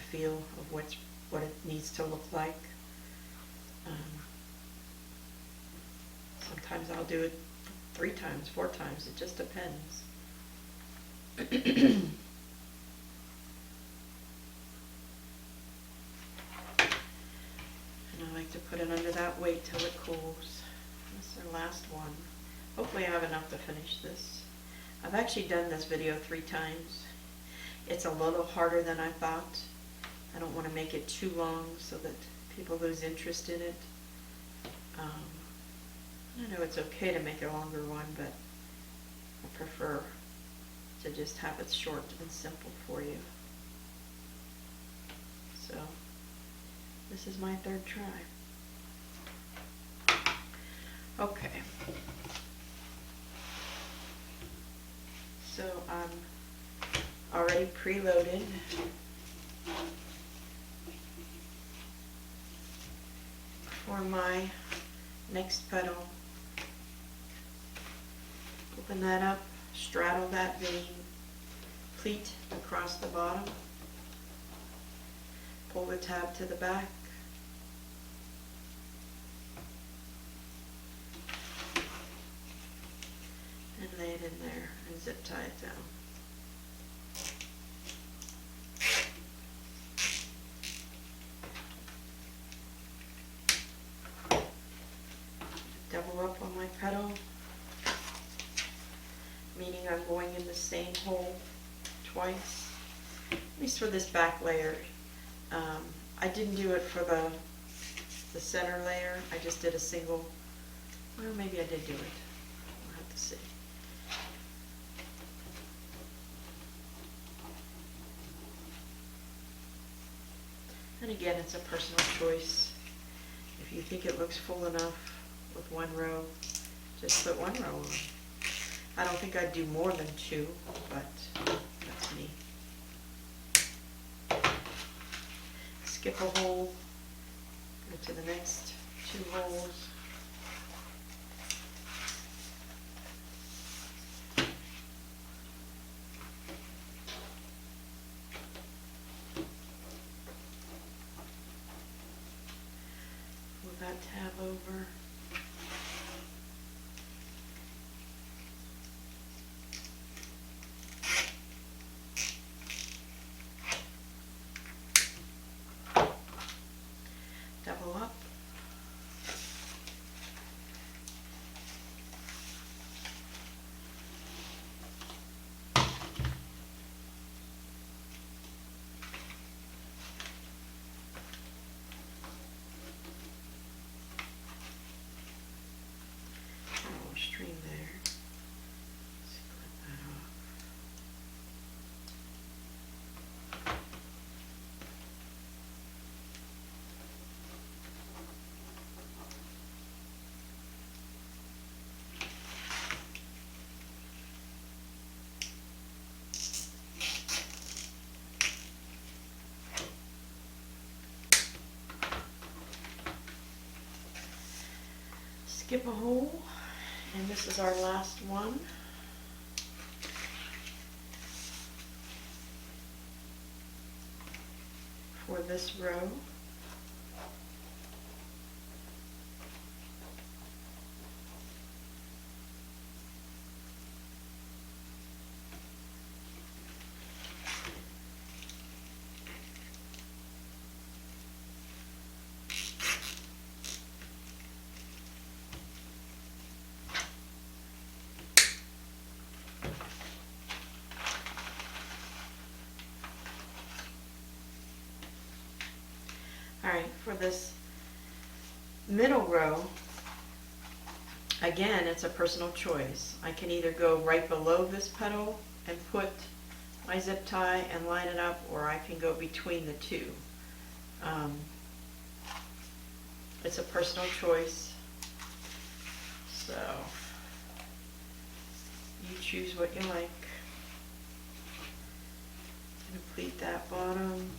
feel of what it needs to look like. Sometimes I'll do it 3 times, 4 times, it just depends. And I like to put it under that weight till it cools. This is our last one. Hopefully I have enough to finish this. I've actually done this video 3 times. It's a little harder than I thought. I don't want to make it too long so that people lose interest in it. I know it's okay to make a longer one, but I prefer to just have it short and simple for you. So this is my 3rd try. Okay. So I'm already preloaded. For my next petal. Open that up, straddle that vein, pleat across the bottom, pull the tab to the back, and lay it in there and zip tie it down. Double up on my petal, meaning I'm going in the same hole twice. At least for this back layer. I didn't do it for the center layer. I just did a single. Well, maybe I did do it. We'll have to see. And again, it's a personal choice. If you think it looks full enough with 1 row, just put 1 row on. I don't think I'd do more than 2, but that's me. Skip a hole, go to the next 2 holes. Pull that tab over. Double up. Oh, string there. Let's clip that off. Skip a hole, and this is our last one. For this row. Alright, for this middle row, again, it's a personal choice. I can either go right below this petal and put my zip tie and line it up, or I can go between the 2. It's a personal choice, so you choose what you like. I'm going to pleat that bottom.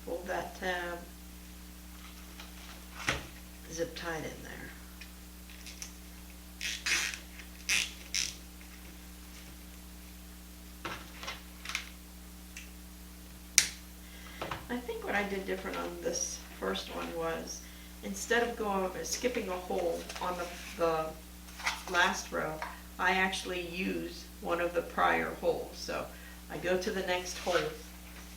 Fold that tab, zip tied in there. what I did different on this first one was, instead of skipping a hole on the last row, I actually use one of the prior holes. So I go to the next hole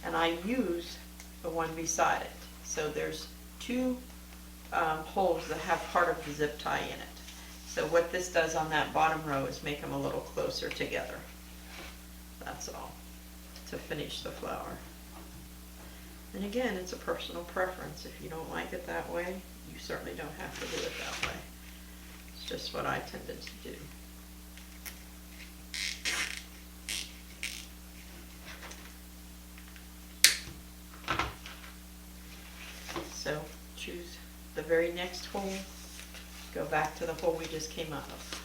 and I use the one beside it. So there's two holes that have part of the zip tie in it. So what this does on that bottom row is make them a little closer together. That's all, to finish the flower. And again, it's a personal preference. If you don't like it that way, you certainly don't have to do it that way. It's just what I tended to do. So choose the very next hole, go back to the hole we just came out of.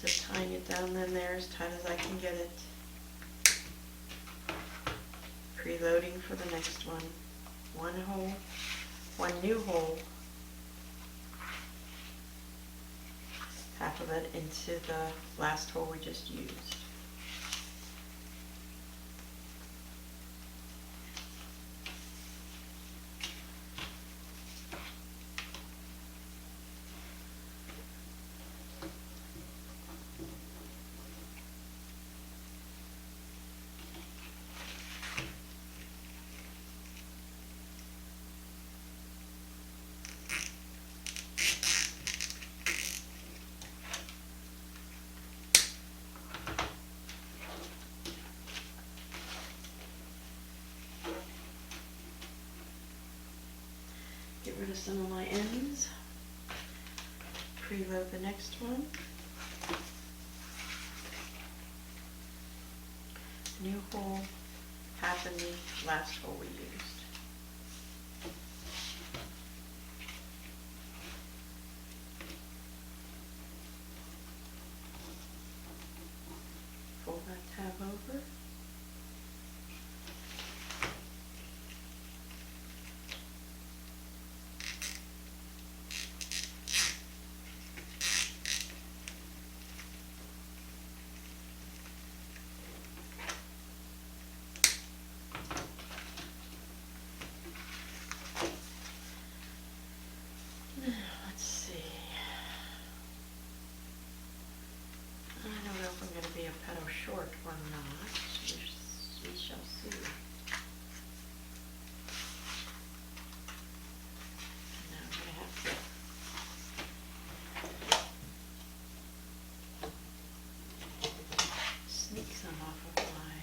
So tying it down then there as tight as I can get it. Preloading for the next one. One hole, one new hole. Half of it into the last hole we just used. Get rid of some of my ends. Preload the next one. New hole, half in the last hole we used. Fold that tab over. Let's see. I don't know if I'm going to be a petal short or not. We shall see. Now I'm going to have to sneak some off of my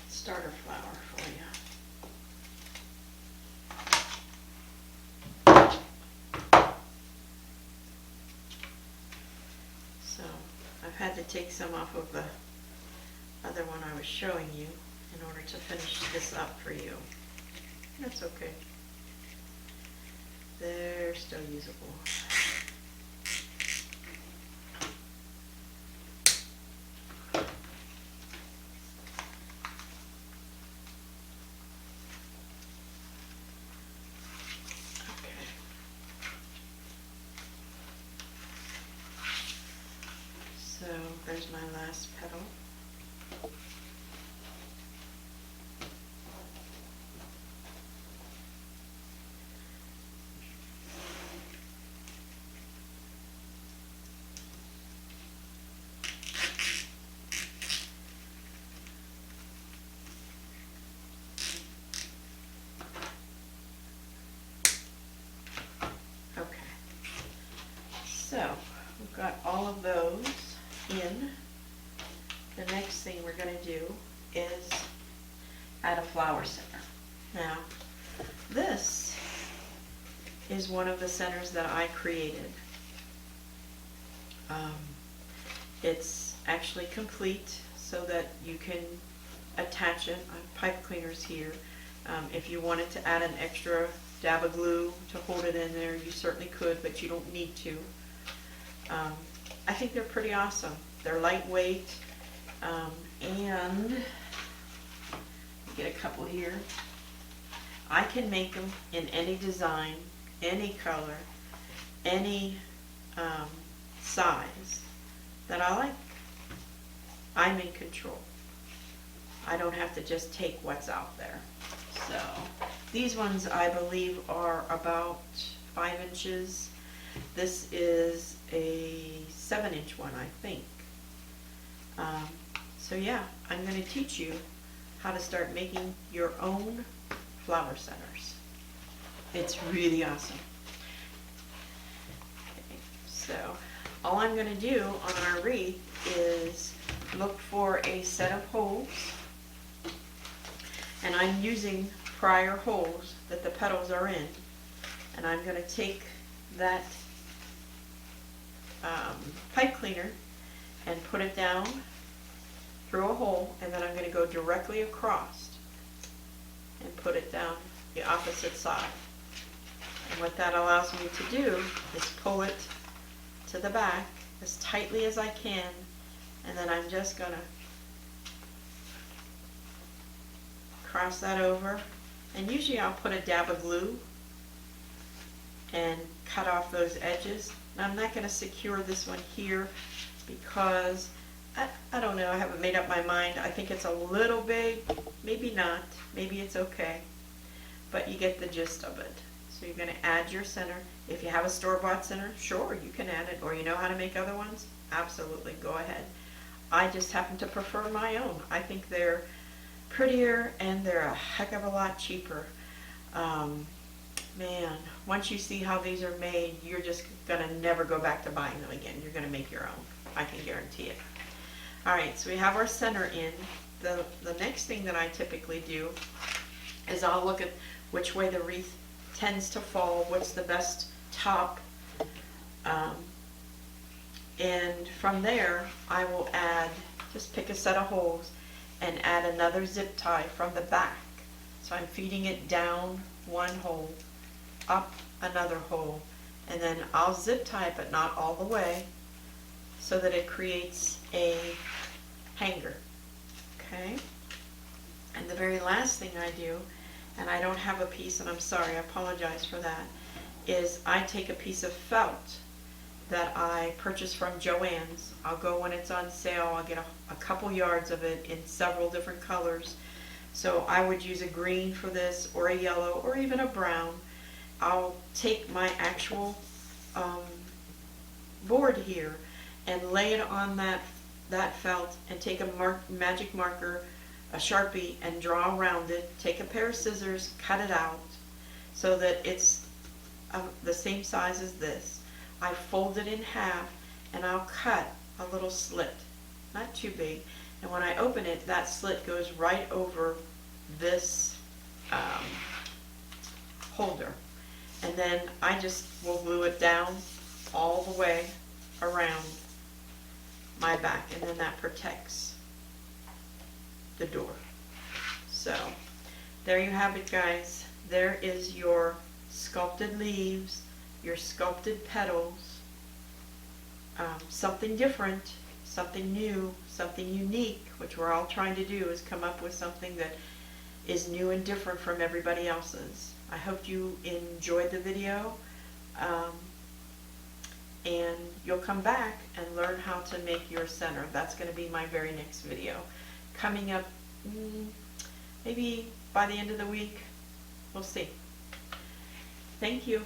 starter flower for you. I've had to take some off of the other one I was showing you in order to finish this up for you. That's okay. They're still usable. So there's my last petal. Okay. So we've got all of those in. The next thing we're going to do is add a flower center. Now, this is one of the centers that I created. It's actually complete so that you can attach it. Pipe cleaners here. If you wanted to add an extra dab of glue to hold it in there, you certainly could, but you don't need to. I think they're pretty awesome. They're lightweight, and get a couple here. I can make them in any design, any color, any size that I like. I'm in control. I don't have to just take what's out there. So these ones I believe are about 5 inches. This is a 7-inch one, I think. So yeah, I'm going to teach you how to start making your own flower centers. It's really awesome. Okay, so all I'm going to do on our wreath is look for a set of holes, and I'm using prior holes that the petals are in, and I'm going to take that pipe cleaner and put it down through a hole, and then I'm going to go directly across and put it down the opposite side. And what that allows me to do is pull it to the back as tightly as I can, and then I'm just going to cross that over, and usually I'll put a dab of glue and cut off those edges. Now I'm not going to secure this one here because I don't know, I haven't made up my mind. I think it's a little big, maybe not, maybe it's okay, but you get the gist of it. So you're going to add your center. If you have a store-bought center, sure, you can add it, or you know how to make other ones, absolutely, go ahead. I just happen to prefer my own. I think they're prettier and they're a heck of a lot cheaper. Man, once you see how these are made, you're just going to never go back to buying them again. You're going to make your own. I can guarantee it. Alright, so we have our center in. The next thing that I typically do is I'll look at which way the wreath tends to fall, what's the best top, and from there I will add, just pick a set of holes and add another zip tie from the back. So I'm feeding it down one hole, up another hole, and then I'll zip tie it, but not all the way, so that it creates a hanger. Okay? And the very last thing I do, and I don't have a piece, and I'm sorry, I apologize for that, is I take a piece of felt that I purchased from Joann's. I'll go when it's on sale, I'll get a couple yards of it in several different colors. So I would use a green for this, or a yellow, or even a brown. I'll take my actual board here and lay it on that felt, and take a magic marker, a Sharpie, and draw around it. Take a pair of scissors, cut it out so that it's the same size as this. I fold it in half, and I'll cut a little slit, not too big, and when I open it, that slit goes right over this holder, and then I just will glue it down all the way around my back, and then that protects the door. So there you have it, guys. There is your sculpted leaves, your sculpted petals, something different, something new, something unique, which we're all trying to do, is come up with something that is new and different from everybody else's. I hope you enjoyed the video, and you'll come back and learn how to make your center. That's going to be my very next video. Coming up, maybe by the end of the week. We'll see. Thank you.